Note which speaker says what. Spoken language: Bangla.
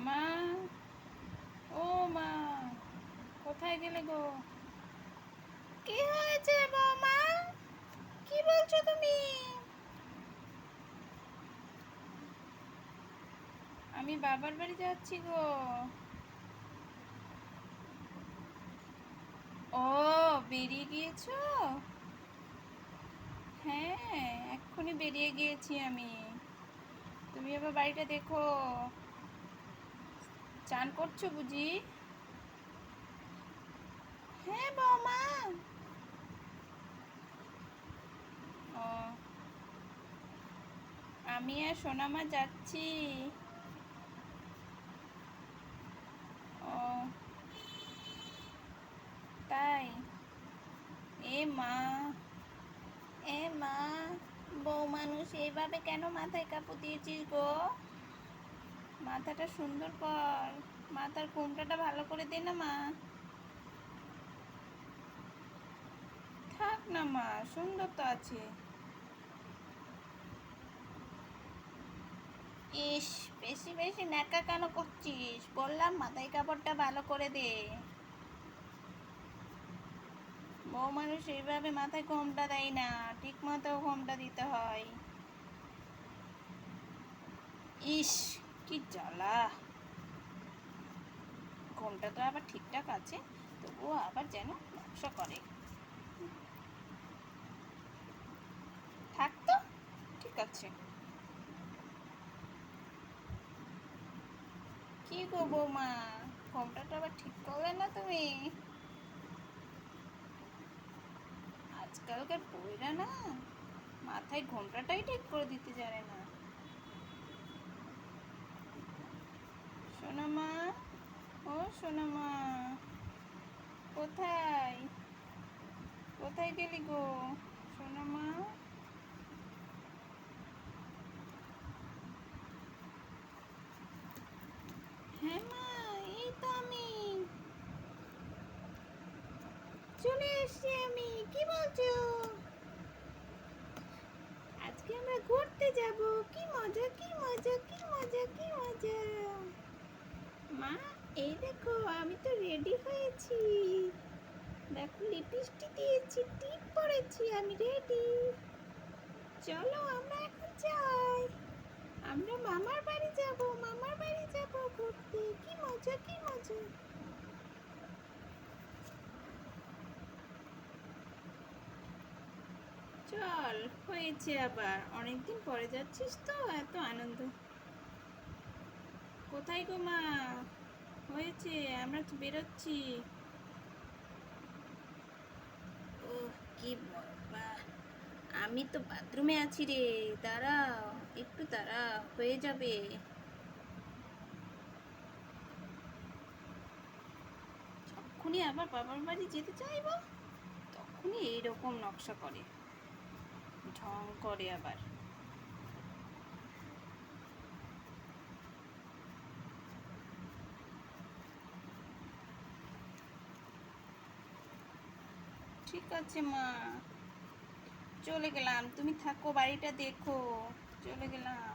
Speaker 1: মা, ও মা, কোথায় গেলে গো? কি হয়েছে বৌমা? কি বলছো তুমি? আমি বাবার বাড়ি যাচ্ছি গো। ও, বেরিয়ে গিয়েছো? হ্যাঁ, এক্ষুনি বেরিয়ে গিয়েছি আমি। তুমি আবার বাড়িটা দেখো। চান করছো বুঝি? হ্যাঁ বৌমা। ও, আমি আর সোনামা যাচ্ছি। ও, তাই? এ মা, এ মা, বউ মানুষ এইভাবে কেন মাথায় কাপড় দিয়েছিস গো? মাথাটা সুন্দর কর, মাথার ঘোমটাটা ভালো করে দে না মা। থাক না মা, সুন্দর তো আছে। ইস, বেশি বেশি ন্যাকা কেন করছিস? বললাম মাথায় কাপড়টা ভালো করে দে। বউ মানুষ এইভাবে মাথায় ঘোমটা দেয় না, ঠিক মতো ঘোমটা দিতে হয়। ইস, কি জ্বালা। ঘোমটা তো আবার ঠিকঠাক আছে, তবুও আবার যেন নকশা করে। থাক তো, ঠিক আছে। কি গো বৌমা, ঘোমটাটা আবার ঠিক করলে না তুমি? আজকালকার বউয়েরা না মাথায় ঘোমটাটাই ঠিক করে দিতে জানে না। সোনা মা, ও সোনা মা, কোথায়? কোথায় গেলি গো? সোনা মা, হ্যাঁ মা, এই তো আমি চলে এসেছি। আমি কি বলছো? আজকে আমরা ঘুরতে যাব। কি মজা, কি মজা, কি মজা, কি মজা। মা, এই দেখো আমি তো রেডি হয়েছি। দেখো লিপস্টিক দিয়েছি, টিপ পরেছি, আমি রেডি। চলো আমরা এখন যাই। আমরা মামার বাড়ি যাব, মামার বাড়ি যাব ঘুরতে। কি মজা, কি মজা। চল, হয়েছে আবার, অনেকদিন পরে যাচ্ছিস তো, এত আনন্দ। কোথায় গো মা? হয়েছে, আমরা তো বেরোচ্ছি। ও, কি বাবা, আমি তো বাথরুমে আছি রে। দাঁড়াও, একটু দাঁড়া, হয়ে যাবে। যখনই আবার বাবার বাড়ি যেতে চাইবো, তখনই এইরকম নকশা করে, ঢং করে আবার। ঠিক আছে মা, চলে গেলাম, তুমি থাকো, বাড়িটা দেখো। চলে গেলাম।